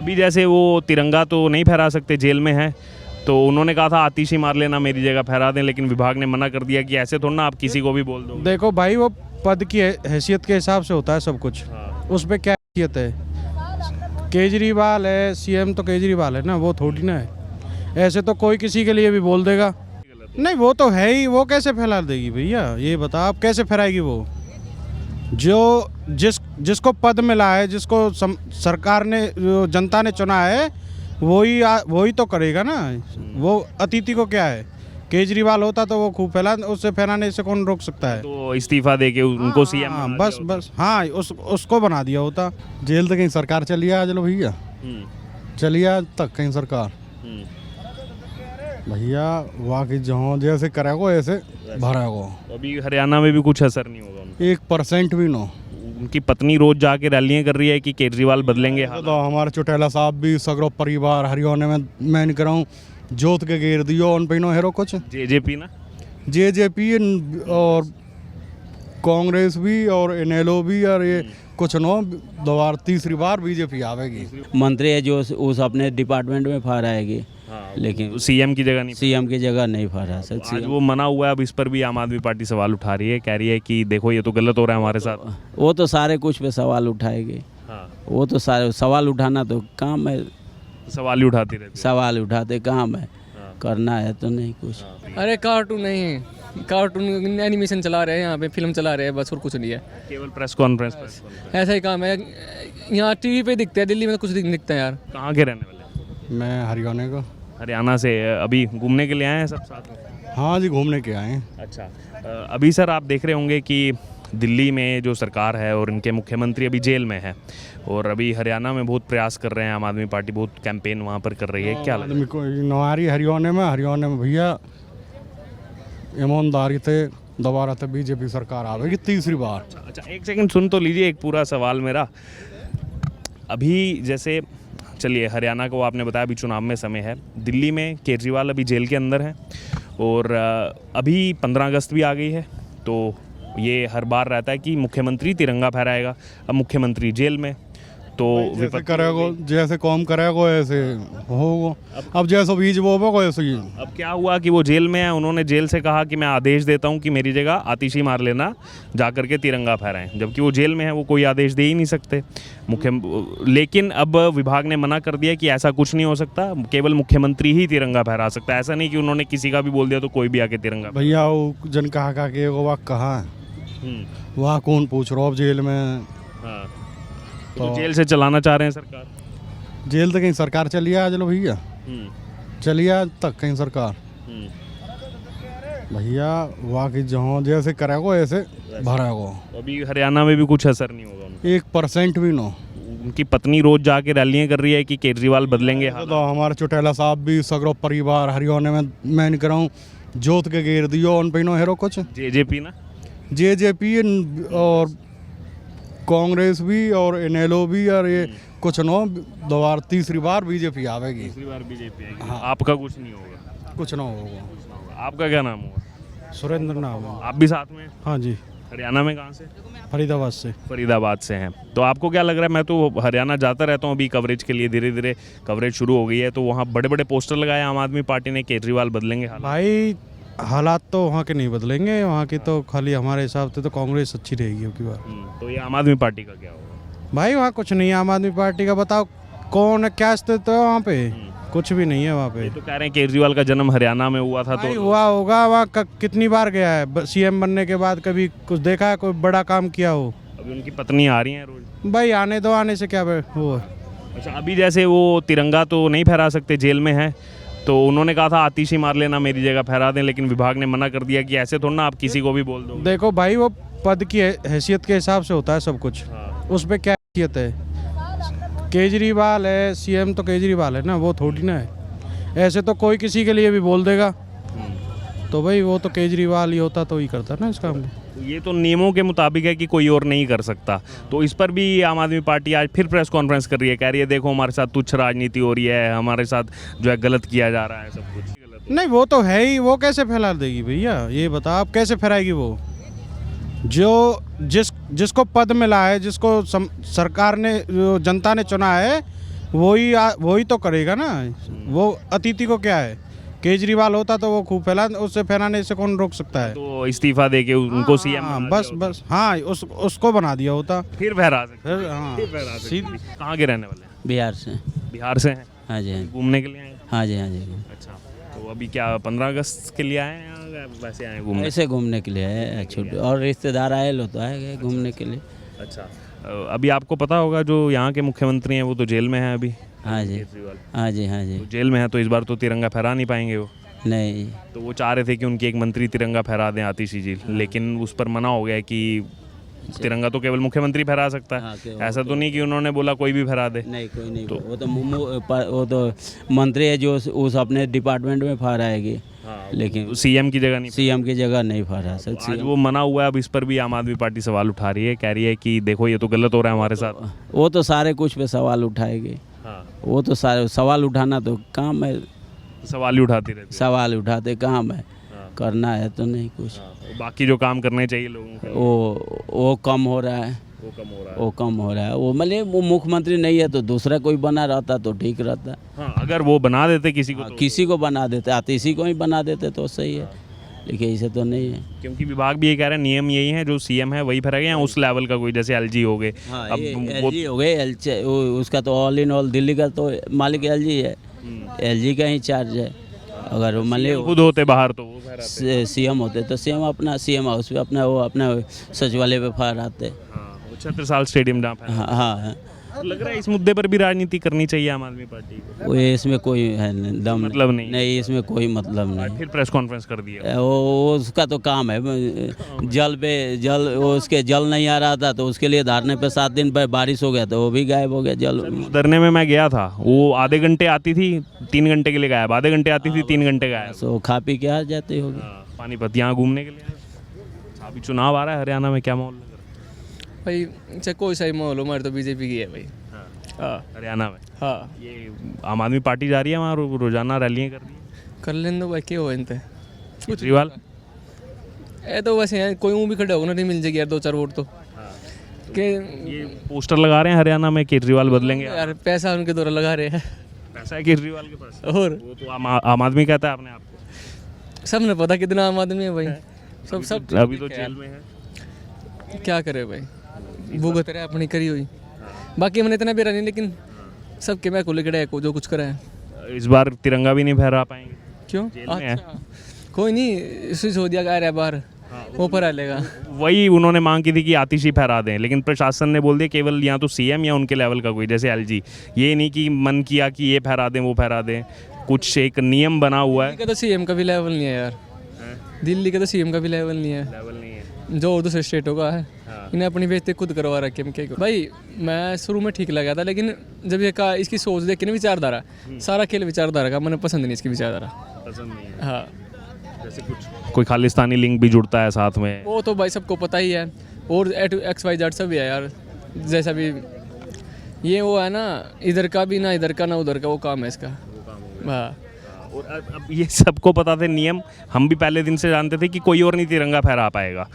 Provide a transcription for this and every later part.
अभी जैसे वो तिरंगा तो नहीं फहरा सकते, जेल में है, तो उन्होंने कहा था आतिशी मार लेना, मेरी जगह फहरा दें, लेकिन विभाग ने मना कर दिया कि ऐसे थोड़ा ना आप किसी को भी बोल दो। देखो भाई, वो पद की हैसियत के हिसाब से होता है सब कुछ। हाँ। उस पर क्या हैसियत है? केजरीवाल है, सीएम तो केजरीवाल है ना, वो थोड़ी ना है। ऐसे तो कोई किसी के लिए भी बोल देगा। नहीं, वो तो है ही, वो कैसे फैला देगी भैया? ये बताओ, आप कैसे फैलाएगी वो? जो जिसको पद मिला है, जिसको सरकार ने, जो जनता ने चुना है, वही तो करेगा ना। वो अतिथि को क्या है? केजरीवाल होता तो वो खूब फैला, उससे फैलाने से कौन रोक सकता है? तो इस्तीफा दे के उनको सीएम हाँ, बस हाँ, उसको बना दिया होता। जेल तक कहीं सरकार चली आ, चलो भैया, चली आ तक कहीं सरकार भैया, वाकई जहाँ जैसे करेगो ऐसे भरेगो। तो अभी हरियाणा में भी कुछ असर नहीं होगा उनका? 1% भी नो। उनकी पत्नी रोज जाके रैलियां कर रही है कि केजरीवाल बदलेंगे। तो हमारे चौटाला साहब भी सगरो परिवार हरियाणा में, मैं नहीं कराऊँ, जोत के घेर दियो उन पे नो हेरो कुछ। जेजेपी ना, जेजेपी और कांग्रेस भी और इनेलो भी, और ये कुछ नो दोबारा तीसरी बार बीजेपी आवेगी। मंत्री है जो उस अपने डिपार्टमेंट में फहराएगी, लेकिन सीएम की जगह नहीं। सीएम की जगह नहीं फहरा सकती। आज वो मना हुआ है, अब इस पर भी आम आदमी पार्टी सवाल उठा रही है, कह रही है कि देखो ये तो गलत हो रहा है हमारे साथ। वो तो सारे कुछ पे सवाल उठाएगी। वो तो सारे सवाल उठाना तो काम है, सवाल ही उठाती रहती है। सवाल उठाते काम है, करना है तो नहीं कुछ। अरे कार्टून नहीं है, कार्टून एनिमेशन चला रहे हैं यहाँ पे, फिल्म चला रहे हैं, बस और कुछ नहीं है। केवल प्रेस कॉन्फ्रेंस। ऐसा ही काम है, यहाँ टीवी पे दिखते हैं, दिल्ली में तो कुछ नहीं दिखता है यार। कहाँ के रहने वाले? मैं हरियाणा का। हरियाणा से अभी घूमने के लिए आए हैं सब साथ में? हाँ जी, घूमने के आए हैं। अच्छा, अभी सर आप देख रहे होंगे कि दिल्ली में जो सरकार है और इनके मुख्यमंत्री अभी जेल में है, और अभी हरियाणा में बहुत प्रयास कर रहे हैं, आम आदमी पार्टी बहुत कैंपेन वहाँ पर कर रही है, क्या लगता है? आदमी को नवारी हरियाणा में भैया ईमानदारी से दोबारा से बीजेपी सरकार आवेगी तीसरी बार। अच्छा, एक सेकंड सुन तो लीजिए, एक पूरा सवाल मेरा। अभी जैसे चलिए, हरियाणा को आपने बताया अभी चुनाव में समय है, दिल्ली में केजरीवाल अभी जेल के अंदर हैं, और अभी 15 अगस्त भी आ गई है, तो ये हर बार रहता है कि मुख्यमंत्री तिरंगा फहराएगा। अब मुख्यमंत्री जेल में, तो जैसे करेगो, जैसे कॉम करेगो ऐसे होगो। अब जैसे बीज बोबो ऐसे ही। अब क्या हुआ कि वो जेल में है, उन्होंने जेल से कहा कि मैं आदेश देता हूं कि मेरी जगह आतिशी मार लेना, जाकर के तिरंगा फहराएं, जबकि वो जेल में है, वो कोई आदेश दे ही नहीं सकते लेकिन अब विभाग ने मना कर दिया कि ऐसा कुछ नहीं हो सकता, केवल मुख्यमंत्री ही तिरंगा फहरा सकता है। ऐसा नहीं कि उन्होंने किसी का भी बोल दिया तो कोई भी आके तिरंगा। भैया वो जन कहा के वो कहाँ है, वहाँ कौन पूछ रहा अब जेल में। तो जेल से चलाना चाह रहे हैं सरकार? जेल तक कहीं सरकार चली आ, चलो भैया, चली आ तक कहीं सरकार भैया, वाकई जहाँ जैसे करेगो ऐसे भरेगो। अभी हरियाणा में भी कुछ असर नहीं होगा उनका? 1% भी नो। उनकी पत्नी रोज जाके रैलियां कर रही है कि केजरीवाल बदलेंगे। तो हमारे चौटाला साहब भी सगरो परिवार हरियाणा में, मैं नहीं कराऊँ, जोत के घेर दियो उन पे नो हेरो कुछ। जेजेपी ना, जेजेपी और कांग्रेस भी और इनेलो भी, और ये कुछ नो दोबारा तीसरी बार बीजेपी आवेगी। तीसरी बार बीजेपी आएगी। हाँ। आपका कुछ नहीं होगा? कुछ ना होगा। आपका क्या नाम होगा? सुरेंद्र नाम है। आप भी साथ में? हाँ जी, हरियाणा में कहाँ से? फरीदाबाद से। फरीदाबाद से हैं। तो आपको क्या लग रहा है? मैं तो हरियाणा जाता रहता हूँ अभी कवरेज के लिए, धीरे धीरे कवरेज शुरू हो गई है, तो वहाँ बड़े बड़े पोस्टर लगाए आम आदमी पार्टी ने, केजरीवाल बदलेंगे। भाई हालात तो वहाँ के नहीं बदलेंगे, वहाँ की तो खाली हमारे हिसाब से तो कांग्रेस अच्छी रहेगी अब की बार। तो ये आम आदमी पार्टी का क्या होगा? भाई वहाँ कुछ नहीं है आम आदमी पार्टी का, बताओ कौन है, क्या अस्तित्व है वहाँ पे? कुछ भी नहीं है वहाँ पे। ये तो कह रहे हैं केजरीवाल का जन्म हरियाणा में हुआ था, भाई तो हुआ होगा, वहाँ कितनी बार गया है सीएम बनने के बाद? कभी कुछ देखा है कोई बड़ा काम किया हो? अभी उनकी पत्नी आ रही हैं रोज। भाई आने दो, आने से क्या वो। अच्छा, अभी जैसे वो तिरंगा तो नहीं फहरा सकते, जेल में है, तो उन्होंने कहा था आतिशी मार लेना, मेरी जगह फहरा दें, लेकिन विभाग ने मना कर दिया कि ऐसे थोड़ा ना आप किसी को भी बोल दो। देखो भाई, वो पद की हैसियत के हिसाब से होता है सब कुछ। उस पर क्या हैसियत है? केजरीवाल है, सीएम तो केजरीवाल है ना, वो थोड़ी ना है। ऐसे तो कोई किसी के लिए भी बोल देगा, तो भाई वो तो केजरीवाल ही होता तो ही करता ना इस काम को। ये तो नियमों के मुताबिक है कि कोई और नहीं कर सकता, तो इस पर भी आम आदमी पार्टी आज फिर प्रेस कॉन्फ्रेंस कर रही है, कह रही है देखो हमारे साथ तुच्छ राजनीति हो रही है, हमारे साथ जो है गलत किया जा रहा है, सब कुछ। नहीं, वो तो है ही, वो कैसे फैला देगी भैया? ये बताओ, आप कैसे फैलाएगी वो? जिसको पद मिला है, जिसको सरकार ने, जो जनता ने चुना है, वही तो करेगा ना। वो अतिथि को क्या है, केजरीवाल होता तो वो खूब उससे फैलाने से कौन रोक सकता है। तो इस्तीफा दे के उनको सीएम हाँ, बस हाँ, उसको बना दिया होता फिर फहरा सकते फिर। हाँ, कहाँ के रहने वाले हैं? बिहार से। बिहार से हैं? हाँ जी, हाँ जी, घूमने के लिए आए हैं? हाँ जी, हाँ जी। अच्छा, तो अभी क्या 15 अगस्त के लिए आए हैं या वैसे आए हैं घूमने? ऐसे घूमने के लिए है छोटे, और रिश्तेदार आए लो तो आए गए घूमने के लिए। अच्छा, अभी आपको पता होगा जो यहाँ के मुख्यमंत्री हैं वो तो जेल में हैं अभी, हाँ जी, केजरीवाल। हाँ जी, हाँ जी। तो जेल में है तो इस बार तो तिरंगा फहरा नहीं पाएंगे वो। नहीं, तो वो चाह रहे थे कि उनके एक मंत्री तिरंगा फहरा दें आतिशी जी, लेकिन उस पर मना हो गया है कि तिरंगा तो केवल मुख्यमंत्री फहरा सकता हाँ, है। केवल ऐसा तो नहीं कि उन्होंने बोला कोई भी फहरा दे। नहीं कोई नहीं, वो तो मंत्री है जो उस अपने डिपार्टमेंट में फहराएगी, लेकिन सीएम की जगह नहीं। सीएम की जगह नहीं फहरा सकती। आज वो मना हुआ है, अब इस पर भी आम आदमी पार्टी सवाल उठा रही है, कह रही है कि देखो ये तो गलत हो रहा है हमारे साथ। वो तो सारे कुछ पे सवाल उठाएगी। हाँ, वो तो सारे सवाल उठाना तो काम है, सवाल ही उठाती रहती सवाल उठाते काम है, हाँ। करना है तो नहीं कुछ। है। बाकी जो काम करने चाहिए लोगों को वो कम हो रहा है, वो कम हो रहा है। वो कम हो रहा है। वो मतलब वो मुख्यमंत्री नहीं है तो दूसरा कोई बना रहता तो ठीक रहता। हाँ, अगर वो बना देते किसी को हाँ, तो, किसी को बना देते, आतिशी को ही बना देते तो सही है, लेकिन ऐसे तो नहीं है। क्योंकि विभाग भी ये कह रहा है नियम यही है, जो सीएम है वही फहराएगा, या उस लेवल का कोई जैसे एलजी हो गए। हाँ, अब ये वो LG हो गए, उसका तो ऑल इन ऑल दिल्ली का तो मालिक LG है, LG का ही चार्ज है। अगर मान ली खुद होते बाहर तो वो फहराते। सीएम होते तो सीएम अपना सीएम हाउस पे अपना वो अपना सचिवालय पे फहराते। हाँ, वो छत्रसाल स्टेडियम जहाँ फहरा। हाँ, हाँ, तो लग रहा है इस मुद्दे पर भी राजनीति करनी चाहिए आम आदमी पार्टी को। वो इसमें कोई है नहीं, दम मतलब नहीं। नहीं, इसमें कोई मतलब आज नहीं। फिर प्रेस कॉन्फ्रेंस कर दिया। वो उसका तो काम है, जल वो उसके जल नहीं आ रहा था तो उसके लिए धारने पे 7 दिन पर बारिश हो गया तो वो भी गायब हो गया जल। धरने में मैं गया था, वो आधे घंटे आती थी 3 घंटे के लिए गायब, आधे घंटे आती थी 3 घंटे गायब। तो खा पी के आ जाती होगी। पानीपत यहाँ घूमने के लिए आए। अभी चुनाव आ रहा है हरियाणा में, क्या माहौल लग रहा है? भाई चाहे कोई सा ही माहौल हो, हमारे तो बीजेपी की है भाई। हाँ हरियाणा में हाँ, ये आम आदमी पार्टी जा रही है वहाँ, रोजाना रैलियाँ कर रही है। कर लें दो भाई, क्या हो इनते केजरीवाल ए तो वैसे हैं, कोई भी खड़ा होगा नहीं मिल जाएगी यार 2-4 वोट तो के ये पोस्टर लगा रहे हैं हरियाणा में, केजरीवाल बदलेंगे। यार पैसा उनके द्वारा लगा रहे हैं। पैसा है केजरीवाल के पास, और वो तो आम आदमी कहता है अपने आप को। सब ने पता कितना आम आदमी है भाई, सब अभी तो जेल में है। क्या करे भाई, भुगत रहे अपनी करी हुई। बाकी मैंने इतना भी रहा नहीं, लेकिन सबके मैं को लेकर को जो कुछ करा है। इस बार तिरंगा भी नहीं फहरा पाएंगे। क्यों? जेल में है। अच्छा, कोई नहीं, स्विच हो दिया, आ रहा है बाहर, वो पर आ लेगा। वही उन्होंने मांग की थी कि आतिशी फहरा दें, लेकिन प्रशासन ने बोल दिया केवल या तो सीएम या उनके लेवल का कोई जैसे एलजी। ये नहीं कि मन किया कि ये फहरा दें वो फहरा दें, कुछ एक नियम बना हुआ है। दिल्ली का तो सीएम का भी लेवल नहीं है यार, दिल्ली का तो सीएम का भी लेवल नहीं है, लेवल नहीं है। जो और दूसरे स्टेटों का है। इन्हें अपनी बेइज्जती खुद करवा रखी है। भाई मैं शुरू में ठीक लगा था, लेकिन जब ये का इसकी सोच देख के ना, विचारधारा, सारा खेल विचारधारा का, मैंने पसंद नहीं इसकी विचारधारा। पसंद नहीं है। हाँ, जैसे कुछ कोई खालिस्तानी लिंक भी जुड़ता है साथ में। वो तो भाई सबको पता ही है, और XYZ सब भी है यार। जैसा भी ये वो है ना, इधर का भी ना इधर का ना उधर का, वो काम है इसका। हाँ, और अब ये सबको पता थे नियम, हम भी पहले दिन से जानते थे कि कोई और नहीं तिरंगा फहरा पाएगा,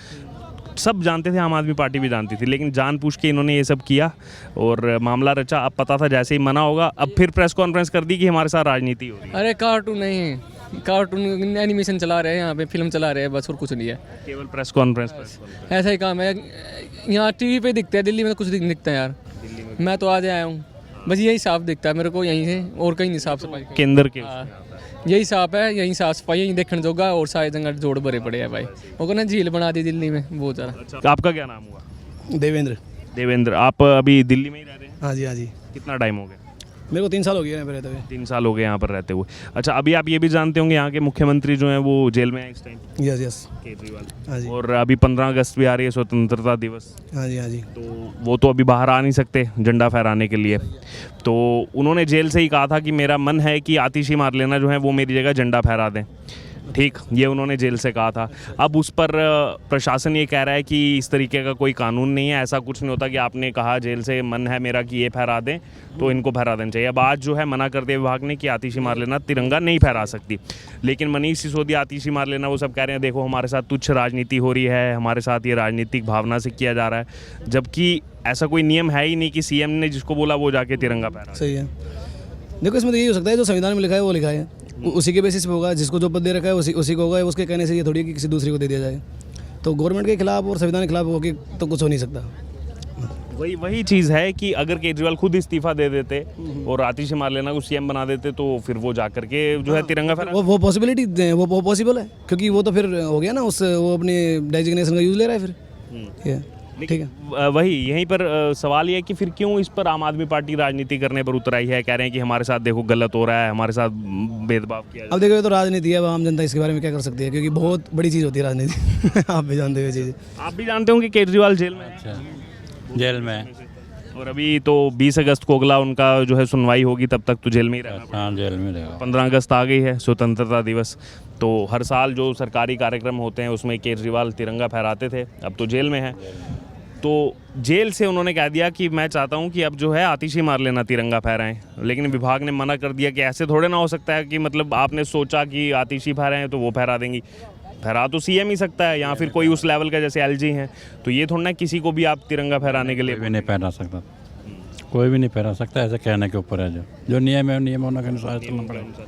सब जानते थे, आम आदमी पार्टी भी जानती थी, लेकिन जानबूझ के इन्होंने ये सब किया और मामला रचा। अब पता था जैसे ही मना होगा, अब फिर प्रेस कॉन्फ्रेंस कर दी कि हमारे साथ राजनीति हो रही है। अरे कार्टून नहीं, कार्टून एनिमेशन चला रहे हैं यहाँ पे, फिल्म चला रहे हैं, बस और कुछ नहीं है। केवल प्रेस कॉन्फ्रेंस। ऐसा ही काम है यहाँ, टीवी पे दिखता है, दिल्ली में तो कुछ नहीं दिखता है यार। मैं तो आज आया हूँ, बस यही साफ दिखता है मेरे को यहीं से, और कहीं नहीं साफ सफाई। केंद्र के यही साफ है, यहीं साफ सफाई, यहीं देखने जोगा, और सारे जगह जोड़ भरे पड़े हैं भाई। वो ना झील बना दी दिल्ली में बहुत ज़्यादा। आपका क्या नाम हुआ? देवेंद्र। देवेंद्र, आप अभी दिल्ली में ही रह रहे हैं? हाँ जी, हाँ जी, कितना टाइम हो गया? मेरे को 3 साल हो गए यहाँ पे रहते हुए। 3 साल हो गए यहाँ पर रहते हुए। अच्छा, अभी आप ये भी जानते होंगे यहाँ के मुख्यमंत्री जो हैं वो जेल में हैं इस टाइम, यस यस, केजरीवाल। हाँ जी, और अभी 15 अगस्त भी आ रही है, स्वतंत्रता दिवस, हाँ जी, हाँ जी। तो वो तो अभी बाहर आ नहीं सकते झंडा फहराने के लिए, तो उन्होंने जेल से ही कहा था कि मेरा मन है कि आतिशी मार लेना जो है वो मेरी जगह झंडा फहरा दें। ठीक, ये उन्होंने जेल से कहा था। अब उस पर प्रशासन ये कह रहा है कि इस तरीके का कोई कानून नहीं है, ऐसा कुछ नहीं होता कि आपने कहा जेल से मन है मेरा कि ये फहरा दें तो इनको फहरा देना चाहिए। अब आज जो है मना कर दिया विभाग ने कि आतिशी मार लेना तिरंगा नहीं फहरा सकती, लेकिन मनीष सिसोदिया आतिशी मार लेना वो सब कह रहे हैं देखो हमारे साथ तुच्छ राजनीति हो रही है, हमारे साथ ये राजनीतिक भावना से किया जा रहा है, जबकि ऐसा कोई नियम है ही नहीं कि सीएम ने जिसको बोला वो जाके तिरंगा फहरा। सही है। देखो इसमें तो यही हो सकता है जो संविधान में लिखा है वो लिखा है, उसी के बेसिस पे होगा, जिसको जो पद दे रखा है उसी को होगा, उसके कहने से ये थोड़ी है कि किसी दूसरे को दे दिया जाए। तो गवर्नमेंट के खिलाफ और संविधान के खिलाफ होके तो कुछ हो नहीं सकता। वही चीज़ है कि अगर केजरीवाल खुद इस्तीफा दे देते और आतिशी मार लेना को सीएम बना देते तो फिर वो जा करके जो है तिरंगा फहरा। वो पॉसिबिलिटी वो पॉसिबल है, क्योंकि वो तो फिर हो गया ना, उस वो अपने डेजिग्नेशन का यूज़ ले रहा है फिर। ठीक है, वही यहीं पर सवाल ये है कि फिर क्यों इस पर आम आदमी पार्टी राजनीति करने पर उतर आई है, कह रहे हैं कि हमारे साथ देखो गलत हो रहा है, हमारे साथ भेदभाव किया। अब देखो ये तो राजनीति है, अब आम जनता इसके बारे में क्या कर सकती है, क्योंकि बहुत बड़ी चीज़ होती है राजनीति। आप भी जानते हुए चीज़। आप भी जानते होंगे केजरीवाल जेल में है। जेल में, और अभी तो 20 अगस्त को अगला उनका जो है सुनवाई होगी, तब तक तो जेल में ही रहना पड़ेगा। हाँ जेल में रहेगा। 15 अगस्त आ गई है, स्वतंत्रता दिवस, तो हर साल जो सरकारी कार्यक्रम होते हैं उसमें केजरीवाल तिरंगा फहराते थे, अब तो जेल में है। तो जेल से उन्होंने कह दिया कि मैं चाहता हूं कि अब जो है आतिशी मार लेना तिरंगा फहराएं, लेकिन विभाग ने मना कर दिया कि ऐसे थोड़े ना हो सकता है कि मतलब आपने सोचा कि आतिशी फहराएं तो वो फहरा देंगी। फहरा तो सीएम ही सकता है, या फिर कोई उस लेवल का जैसे एलजी हैं, तो ये थोड़ा ना किसी को भी आप तिरंगा फहराने के लिए। कोई भी नहीं फहरा सकता, कोई भी नहीं फहरा सकता, ऐसे कहने के ऊपर है। जो नियम है नियम होने के अनुसार चलना पड़ेगा।